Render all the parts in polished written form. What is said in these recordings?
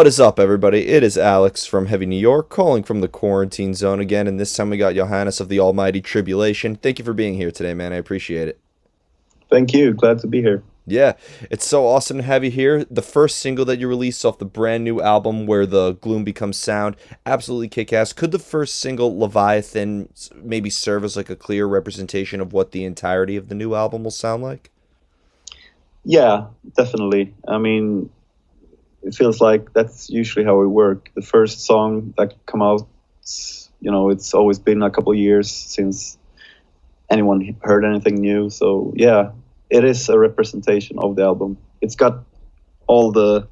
What is up, everybody? It is Alex from Heavy New York, calling from the quarantine zone again, and this time we got Johannes of the almighty Tribulation. Thank you for being here today, man. I appreciate it. Thank you. Glad to be here. Yeah, it's so awesome to have you here. The first single that you released off the brand new album where the gloom becomes sound, absolutely kick-ass. Could the first single, Leviathan, maybe serve as like a clear representation of what the entirety of the new album will sound like? Yeah, definitely. I mean, it feels like that's usually how we work. The first song that come out, it's always been a couple of years since anyone heard anything new. So yeah, it is a representation of the album. It's got all the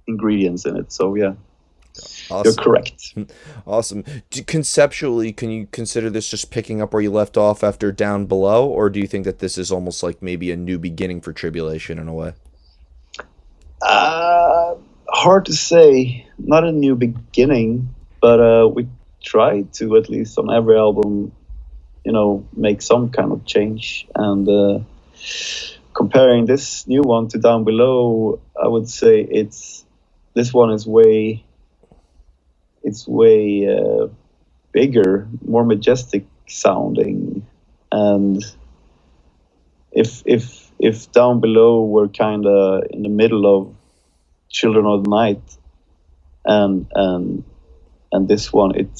ingredients in it. So yeah, you're Awesome. correct. Awesome. Conceptually, can you consider this just picking up where you left off after Down Below, or do you think that this is almost like maybe a new beginning for Tribulation in a way? Hard to say. Not a new beginning, but we try to, at least on every album, make some kind of change. And comparing this new one to Down Below, I would say this one is way bigger, more majestic sounding. And if Down Below were kind of in the middle of Children of the Night, and this one, it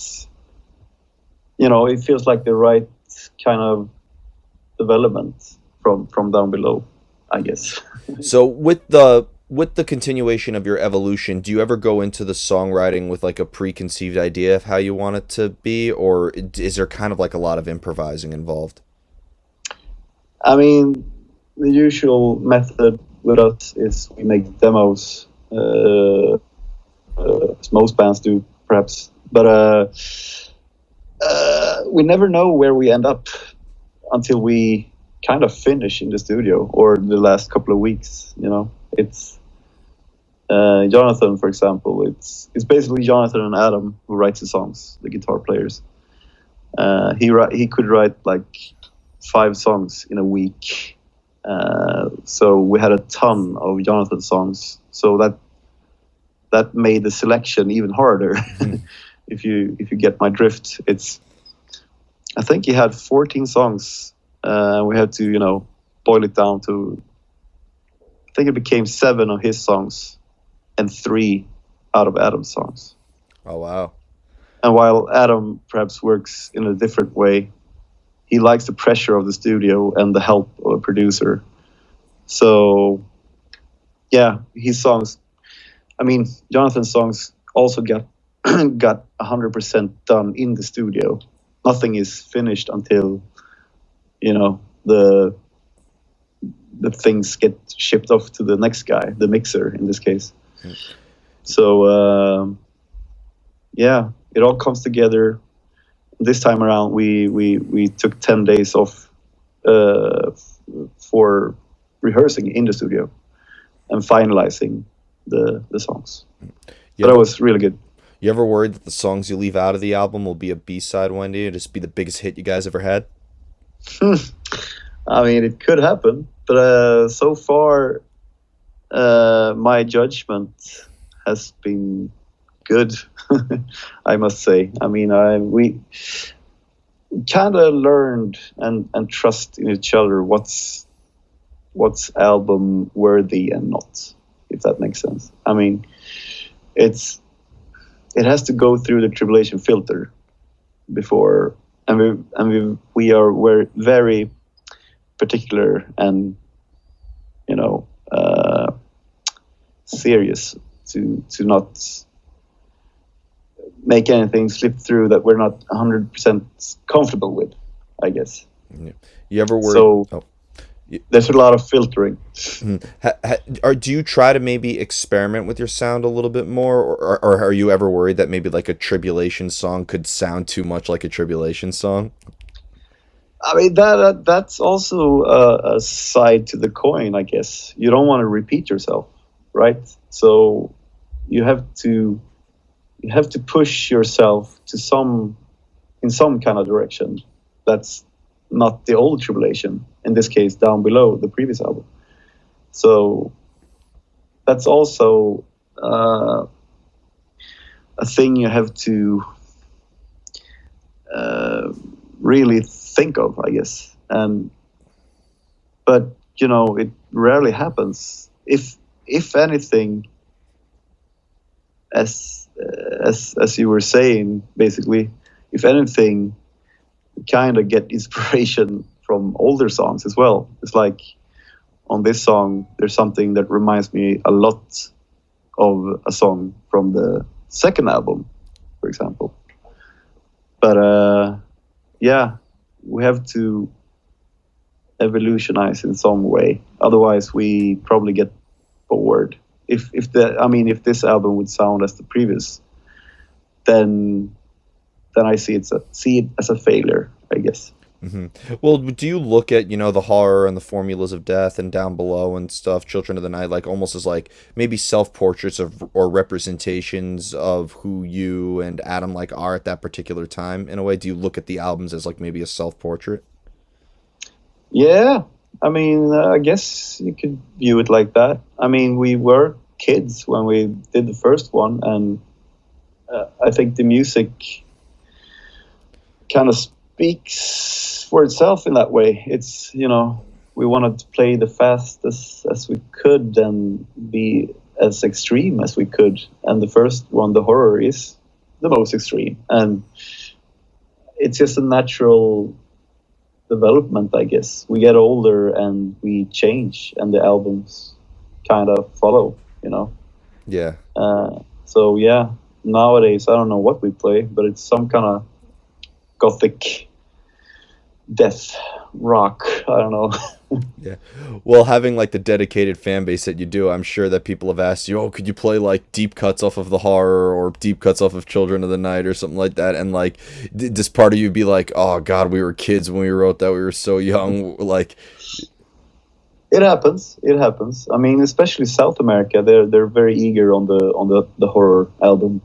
feels like the right kind of development from Down Below, I guess. So with the continuation of your evolution, do you ever go into the songwriting with like a preconceived idea of how you want it to be, or is there kind of like a lot of improvising involved? I mean, the usual method with us is we make demos, as most bands do, perhaps. But we never know where we end up until we kind of finish in the studio or the last couple of weeks. It's Jonathan, for example. It's basically Jonathan and Adam who writes the songs, the guitar players. He could write like 5 songs in a week. So we had a ton of Jonathan songs. So that made the selection even harder. If you get my drift, I think he had 14 songs. We had to boil it down to, I think it became 7 of his songs and 3 out of Adam's songs. Oh wow. And while Adam perhaps works in a different way, he likes the pressure of the studio and the help of a producer. So yeah, his songs, I mean, Jonathan's songs also got 100% done in the studio. Nothing is finished until the things get shipped off to the next guy, the mixer in this case. So yeah, it all comes together. This time around, we took 10 days off for rehearsing in the studio and finalizing the songs. But it was really good. You ever worried that the songs you leave out of the album will be a B-side one day, just be the biggest hit you guys ever had? I mean, it could happen, but so far, my judgment has been good, I must say. I mean, we kind of learned and trust in each other what's album worthy and not, if that makes sense. I mean, it has to go through the Tribulation filter before, and we're very particular and serious to not make anything slip through that we're not 100% comfortable with, I guess. Yeah. You ever worry? So Oh. there's a lot of filtering. Or do you try to maybe experiment with your sound a little bit more, or are you ever worried that maybe like a Tribulation song could sound too much like a Tribulation song? I mean, that's also a side to the coin, I guess. You don't want to repeat yourself, right? So you have to push yourself in some kind of direction. That's not the old Tribulation. In this case, Down Below, the previous album. So that's also a thing you have to really think of, I guess. But you know, it rarely happens. If anything, as you were saying, basically, if anything, you kind of get inspiration from older songs as well. It's like on this song, there's something that reminds me a lot of a song from the second album, for example. But yeah, we have to evolutionize in some way. Otherwise, we probably get bored. If this album would sound as the previous, then I see it as a failure, I guess. Mm-hmm. Well, do you look at, the horror and the formulas of death and Down Below and stuff, Children of the Night, like almost as like maybe self-portraits of or representations of who you and Adam like are at that particular time in a way? Do you look at the albums as like maybe a self-portrait? Yeah, I mean, I guess you could view it like that. I mean, we were kids when we did the first one, and I think the music kind of speaks for itself in that way. It's, we wanted to play the fastest as we could and be as extreme as we could. And the first one, the horror, is the most extreme. And it's just a natural development, I guess. We get older and we change, and the albums kind of follow, Yeah. So yeah, nowadays I don't know what we play, but it's some kind of gothic death rock. I don't know. Yeah. Well, having like the dedicated fan base that you do, I'm sure that people have asked you, oh, could you play like deep cuts off of the horror or deep cuts off of Children of the Night or something like that? And like, this part of you be like, oh God, we were kids when we wrote that. We were so young. Like, it happens. I mean, especially South America, they're very eager on the horror album.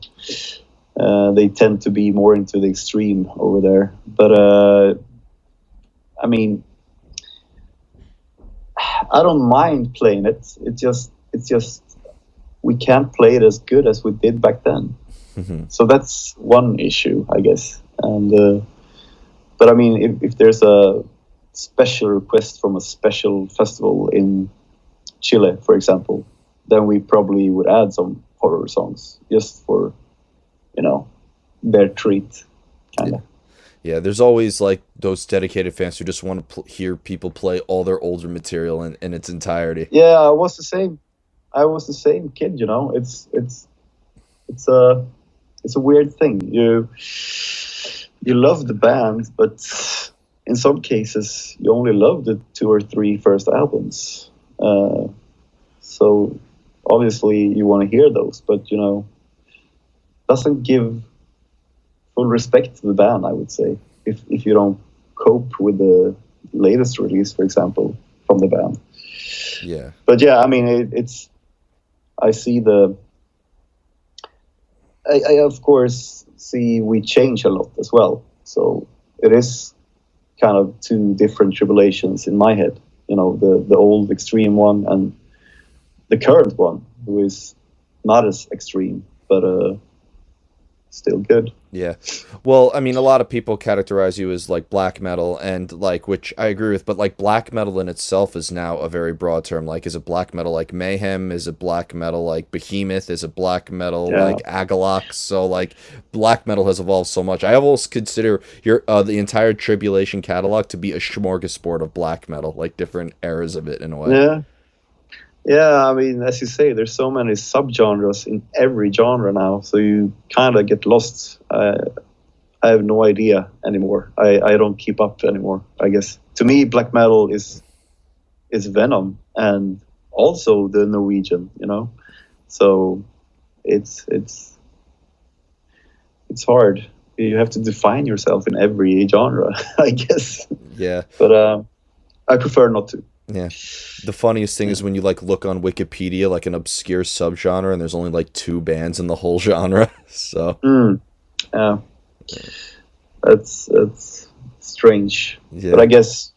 They tend to be more into the extreme over there. But I mean, I don't mind playing it. It's just we can't play it as good as we did back then. mm-hmm. So that's one issue, I guess. And but I mean, if there's a special request from a special festival in Chile, for example, then we probably would add some horror songs just for, their treat, kind of. Yeah, there's always like those dedicated fans who just want to hear people play all their older material in its entirety. Yeah, I was the same. I was the same kid. It's a weird thing. You love the band, but in some cases you only love the 2 or 3 first albums. So obviously you want to hear those, but doesn't give full respect to the band, I would say, if you don't cope with the latest release, for example, from the band. Yeah. But yeah, I mean, I see I of course see we change a lot as well. So it is kind of 2 different Tribulations in my head. The old extreme one and the current one, who is not as extreme, but still good. Yeah. Well, I mean, a lot of people characterize you as like black metal, and like, which I agree with, but like black metal in itself is now a very broad term. Like, is it black metal like Mayhem? Is it black metal like Behemoth? Is it black metal like Agalox? So like black metal has evolved so much. I almost consider the entire Tribulation catalog to be a smorgasbord of black metal, like different eras of it in a way. Yeah. Yeah, I mean, as you say, there's so many subgenres in every genre now, so you kind of get lost. I have no idea anymore. I don't keep up anymore, I guess. To me, black metal is Venom and also the Norwegian, So it's hard. You have to define yourself in every genre, I guess. Yeah. But I prefer not to. Yeah. The funniest thing is when you like look on Wikipedia, like an obscure subgenre, and there's only like 2 bands in the whole genre. So yeah, that's strange. Yeah. But I guess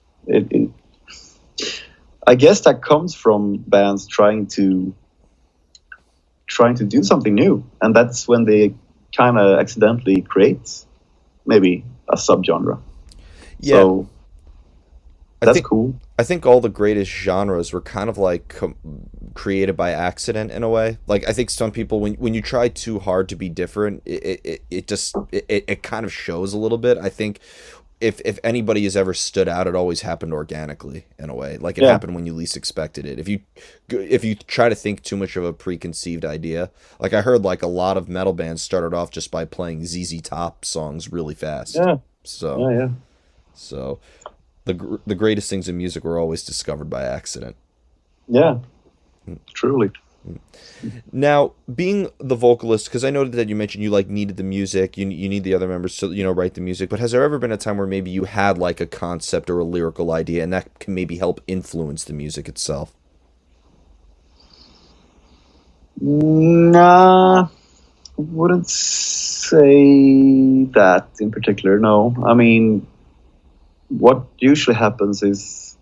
I guess that comes from bands trying to do something new, and that's when they kind of accidentally create maybe a subgenre. Yeah, So I that's think cool. I think all the greatest genres were kind of like created by accident in a way. Like I think some people, when you try too hard to be different, it just it kind of shows a little bit. I think if anybody has ever stood out, it always happened organically in a way. Like it Yeah, happened when you least expected it. If you try to think too much of a preconceived idea, like I heard like a lot of metal bands started off just by playing ZZ Top songs really fast. yeah, So yeah, so the greatest things in music were always discovered by accident. yeah. Truly. Now, being the vocalist, because I noted that you mentioned you like needed the music, you need the other members to write the music. But has there ever been a time where maybe you had like a concept or a lyrical idea, and that can maybe help influence the music itself? Nah, wouldn't say that in particular. No, I mean, what usually happens is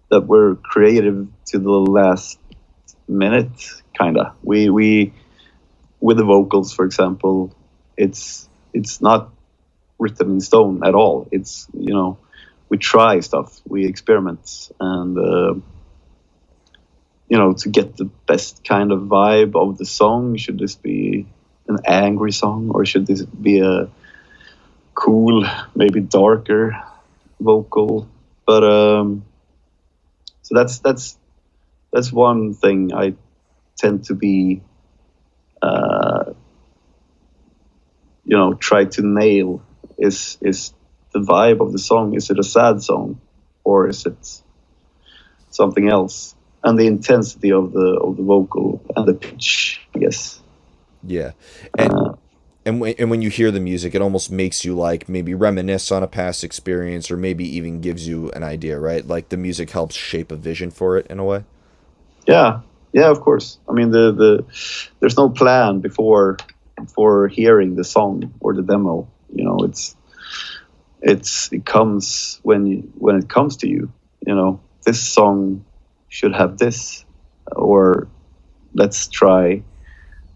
that we're creative to the last minute, kinda. We with the vocals, for example, it's not written in stone at all. It's we try stuff, we experiment, and to get the best kind of vibe of the song. Should this be an angry song, or should this be a cool, maybe darker vocal? But so that's one thing I tend to be, try to nail is the vibe of the song. Is it a sad song, or is it something else? And the intensity of the vocal and the pitch, I guess. Yeah, and Uh, when you hear the music, it almost makes you like maybe reminisce on a past experience, or maybe even gives you an idea, right? Like the music helps shape a vision for it in a way. yeah, yeah, of course. I mean, there's no plan before hearing the song or the demo. It comes when it comes to you. This song should have this, or let's try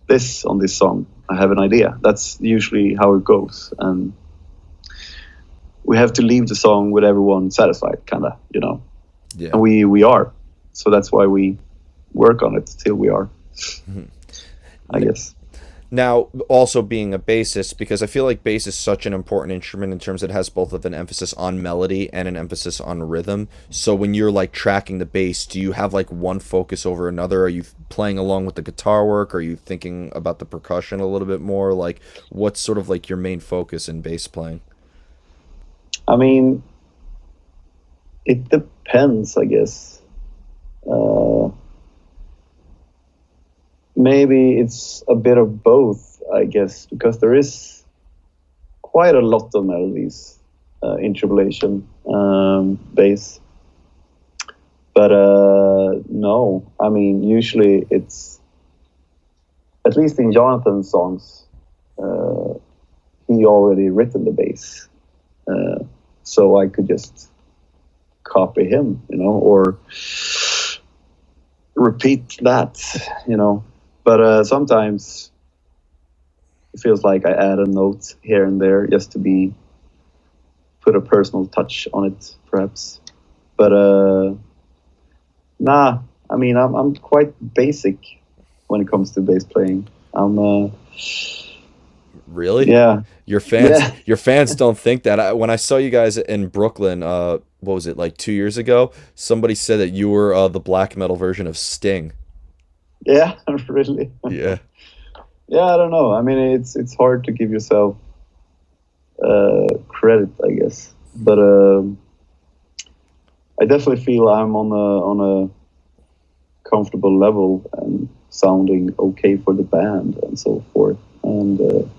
this on this song. I have an idea. That's usually how it goes, and we have to leave the song with everyone satisfied, kind of. Yeah. And we are, so that's why we work on it till we are, I guess. Now, also being a bassist, because I feel like bass is such an important instrument in terms it has both of an emphasis on melody and an emphasis on rhythm. So when you're like tracking the bass, do you have like one focus over another? Are you playing along with the guitar work? Are you thinking about the percussion a little bit more? Like, what's sort of like your main focus in bass playing? I mean, it depends, I guess. Maybe it's a bit of both, I guess, because there is quite a lot of melodies in Tribulation bass. But no, I mean, usually it's, at least in Jonathan's songs, he already written the bass. So I could just copy him, or repeat that. But sometimes it feels like I add a note here and there just to put a personal touch on it, perhaps. But nah, I mean, I'm quite basic when it comes to bass playing. Really? Yeah, Your fans, yeah, your fans don't think that. When I saw you guys in Brooklyn, what was it, like 2 years ago? Somebody said that you were the black metal version of Sting. yeah, really. Yeah. Yeah, I don't know. I mean, it's hard to give yourself credit, I guess. But I definitely feel I'm on a comfortable level and sounding okay for the band and so forth. And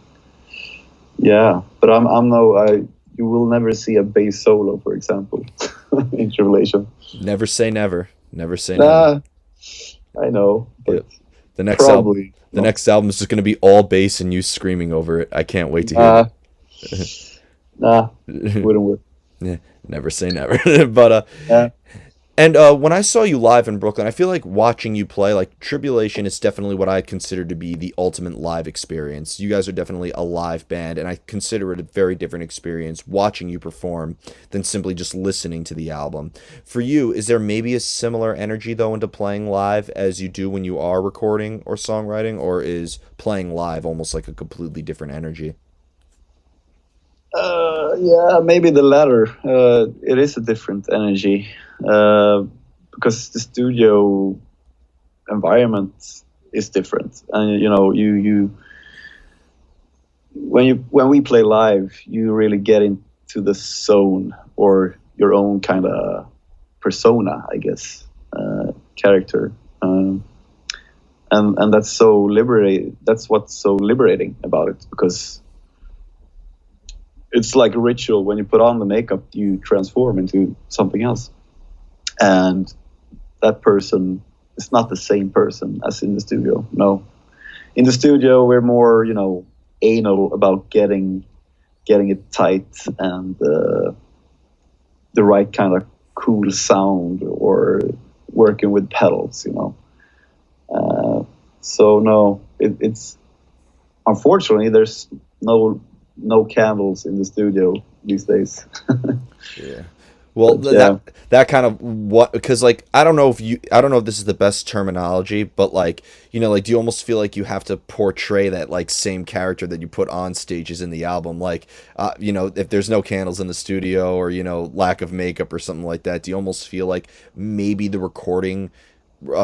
yeah, but I'm no. You will never see a bass solo, for example, in Tribulation. Never say never. Never say never. Nah, I know, Yeah. but The next album, probably the not. next album is just gonna be all bass and you screaming over it. I can't wait to hear Nah, nah, that. wouldn't work. Yeah, never say never. But Yeah. And when I saw you live in Brooklyn, I feel like watching you play, like Tribulation is definitely what I consider to be the ultimate live experience. You guys are definitely a live band, and I consider it a very different experience watching you perform than simply just listening to the album. For you, is there maybe a similar energy though into playing live as you do when you are recording or songwriting, or is playing live almost like a completely different energy? Yeah, maybe the latter. It is a different energy because the studio environment is different, and you when we play live, you really get into the zone or your own kind of persona, I guess, character, and that's so liberating. That's what's so liberating about it, because it's like a ritual. When you put on the makeup, you transform into something else, and that person is not the same person as in the studio. No, in the studio we're more, anal about getting it tight and the right kind of cool sound, or working with pedals. So no, it's unfortunately there's no candles in the studio these days. Yeah. Well, But yeah. that kind of what, because like I don't know if this is the best terminology, but like like do you almost feel like you have to portray that like same character that you put on stages in the album, like if there's no candles in the studio, or lack of makeup or something like that, do you almost feel like maybe the recording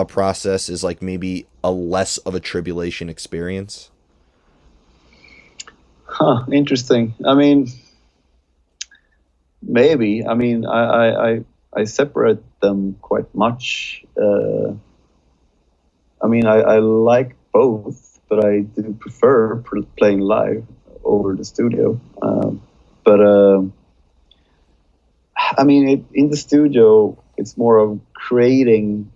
process is like maybe a less of a Tribulation experience? Interesting. I mean, maybe. I mean, I separate them quite much. I mean, I like both, but I do prefer playing live over the studio. But I mean, in the studio, it's more of creating,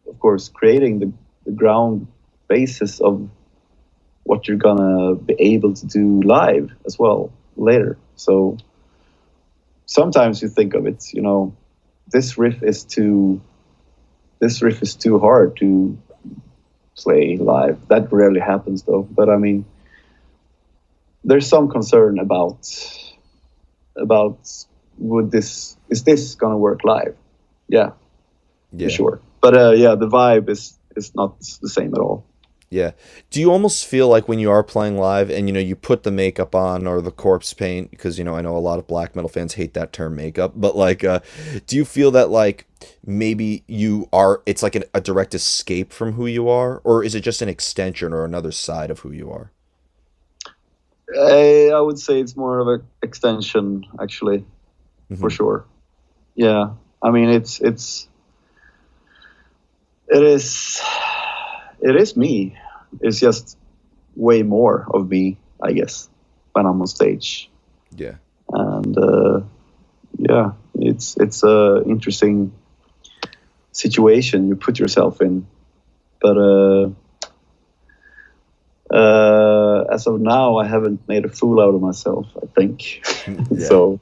of course, creating the ground basis of what you're gonna be able to do live as well later. So sometimes you think of it, this riff is too hard to play live. That rarely happens though. But I mean, there's some concern about is this gonna work live? Yeah, for Yeah. sure. But yeah, the vibe is not the same at all. Yeah. Do you almost feel like when you are playing live and you put the makeup on or the corpse paint, because I know a lot of black metal fans hate that term makeup, but like do you feel that like maybe it's like a direct escape from who you are, or is it just an extension or another side of who you are? I would say it's more of an extension, actually, for Hmm. sure. Yeah, I mean, it is it is me. It's just way more of me, I guess, when I'm on stage. Yeah. And yeah, it's a interesting situation you put yourself in. But as of now, I haven't made a fool out of myself, I think. Yeah. So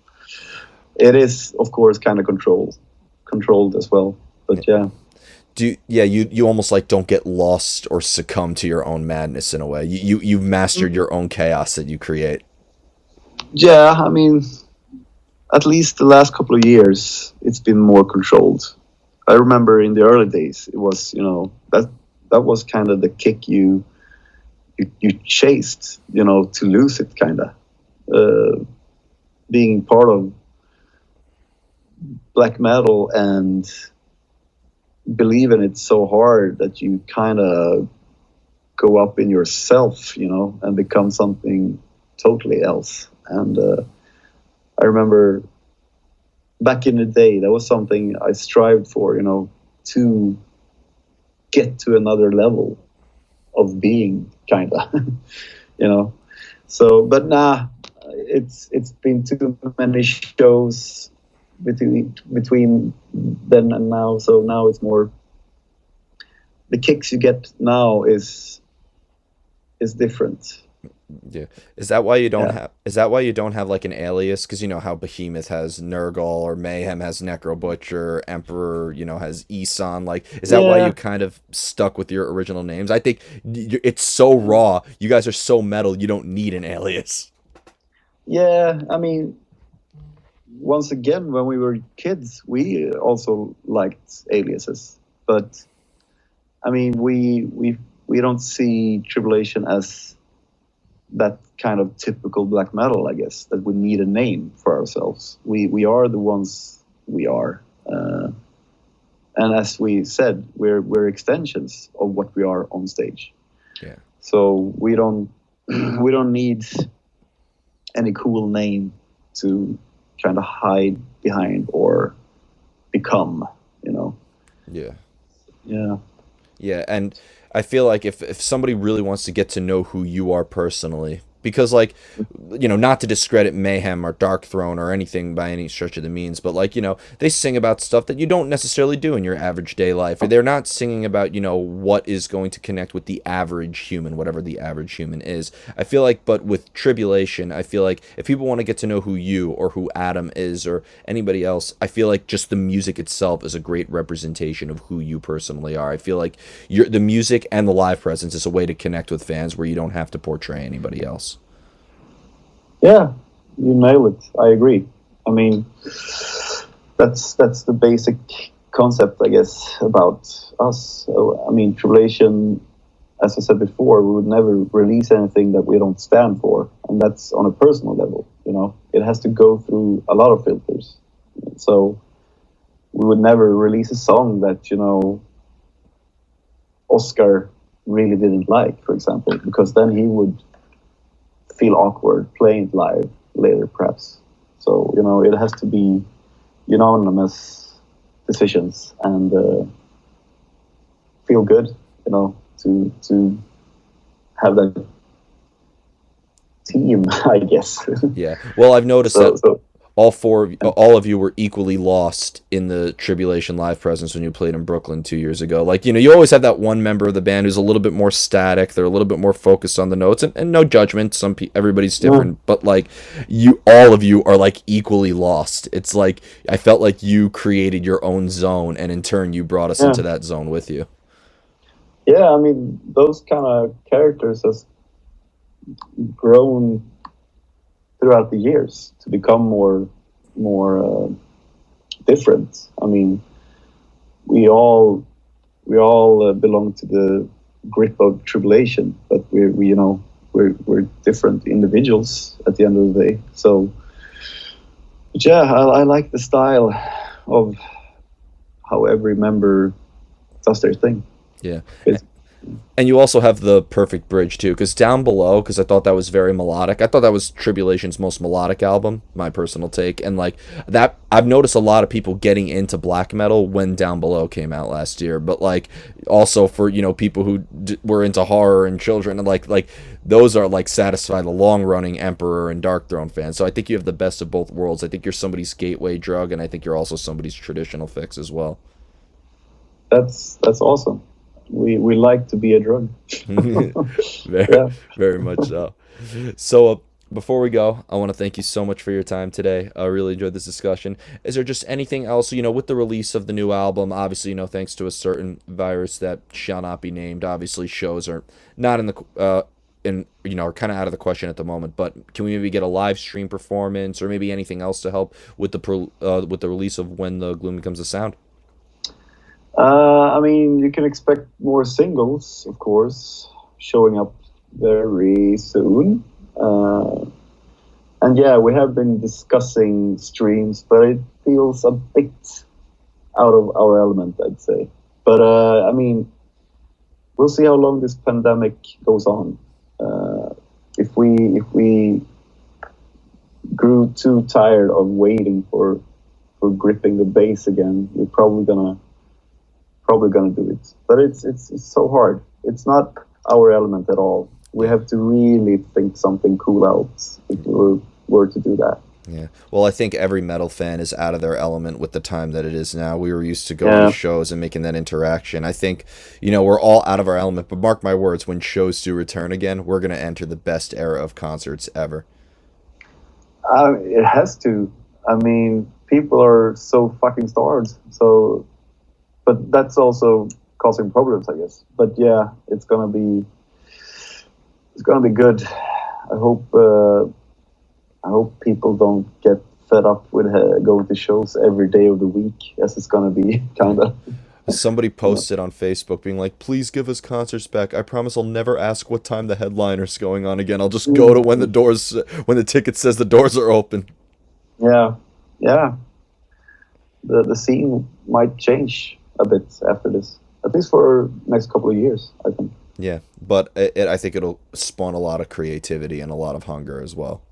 it is, of course, kind of controlled as well. But yeah. You almost like don't get lost or succumb to your own madness in a way. You've mastered your own chaos that you create. Yeah, I mean, at least the last couple of years, it's been more controlled. I remember in the early days, it was, that was kind of the kick you chased, to lose it, kind of. Being part of black metal and believe in it so hard that you kind of go up in yourself, and become something totally else. And I remember back in the day, that was something I strived for, to get to another level of being, kind of, So, but nah, it's been too many shows between then and now. So now it's more, the kicks you get now is different. Yeah. Is that why you don't Yeah, have is that why you don't have like an alias? Because you know how Behemoth has Nurgle or Mayhem has Necro Butcher, Emperor, has Eson. Like, is that why you yeah, kind of stuck with your original names? I think it's so raw. You guys are so metal. You don't need an alias. yeah. I mean, once again, when we were kids, we also liked aliases, but I mean, we don't see Tribulation as that kind of typical black metal, I guess, that we need a name for ourselves. We are the ones we are, and as we said, we're extensions of what we are on stage. Yeah. So we don't we don't need any cool name to kind of hide behind or become, you know. Yeah. Yeah. Yeah, and I feel like if somebody really wants to get to know who you are personally, because like, not to discredit Mayhem or Dark Throne or anything by any stretch of the means, but like, they sing about stuff that you don't necessarily do in your average day life. They're not singing about, what is going to connect with the average human, whatever the average human is. I feel like, but with Tribulation, I feel like if people want to get to know who you or who Adam is or anybody else, I feel like just the music itself is a great representation of who you personally are. I feel like the music and the live presence is a way to connect with fans where you don't have to portray anybody else. Yeah, you nail it. I agree. I mean, that's the basic concept, I guess, about us. So, I mean, Tribulation, as I said before, we would never release anything that we don't stand for, and that's on a personal level. It has to go through a lot of filters. So we would never release a song that Oscar really didn't like, for example, because then he would feel awkward playing it live later, perhaps. So it has to be unanimous decisions and feel good, to have that team, I guess. Yeah. Well, I've noticed so that so all of you were equally lost in the Tribulation live presence when you played in Brooklyn 2 years ago. Like, you always have that one member of the band who's a little bit more static. They're a little bit more focused on the notes, and no judgment. Everybody's yeah, different, but like all of you are like equally lost. It's like I felt like you created your own zone, and in turn, you brought us yeah, into that zone with you. yeah. I mean, those kind of characters has grown throughout the years to become more different. I mean, we all belong to the grip of Tribulation, but we're different individuals at the end of the day. So, but yeah, I like the style of how every member does their thing. Yeah. It's, And you also have the perfect bridge too, because Down Below, because I thought that was very melodic. I thought that was Tribulation's most melodic album, my personal take. And like that, I've noticed a lot of people getting into black metal when Down Below came out last year. But like also for people who were into horror and children, and like those are like satisfy the long running Emperor and Dark Throne fans. So I think you have the best of both worlds. I think you're somebody's gateway drug, and I think you're also somebody's traditional fix as well. that's awesome. We like to be a drug. Very, Yeah. very much so. So, before we go, I want to thank you so much for your time today. I really enjoyed this discussion. Is there just anything else, with the release of the new album, obviously, thanks to a certain virus that shall not be named, obviously shows are not in the, are kind of out of the question at the moment, but can we maybe get a live stream performance or maybe anything else to help with the release of When the Gloom Becomes a Sound? I mean, you can expect more singles, of course, showing up very soon. And yeah, we have been discussing streams, but it feels a bit out of our element, I'd say. But I mean, we'll see how long this pandemic goes on. If we grew too tired of waiting for gripping the bass again, we're probably gonna do it. But it's so hard. It's not our element at all. We have to really think something cool out if we were to do that. Yeah. Well, I think every metal fan is out of their element with the time that it is now. We were used to going to Yeah, shows and making that interaction. I think, we're all out of our element, but mark my words, when shows do return again, we're going to enter the best era of concerts ever. it has to. I mean, people are so fucking starved. So, but that's also causing problems, I guess. But yeah, it's gonna be good. I hope. I hope people don't get fed up with going to shows every day of the week, as it's gonna be kind of. Somebody posted on Facebook being like, please give us concerts back. I promise I'll never ask what time the headliner's going on again. I'll just go to when the ticket says the doors are open. Yeah, yeah. The scene might change a bit after this, at least for next couple of years, I think. Yeah, but I think it'll spawn a lot of creativity and a lot of hunger as well.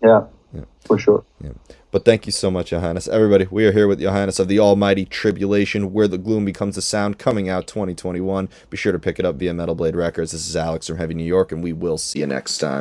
Yeah, Yeah. for sure. Yeah. But thank you so much, Johannes. Everybody, we are here with Johannes of the Almighty Tribulation, Where the Gloom Becomes the Sound, coming out 2021. Be sure to pick it up via Metal Blade Records. This is Alex from Heavy New York, and we will see you next time.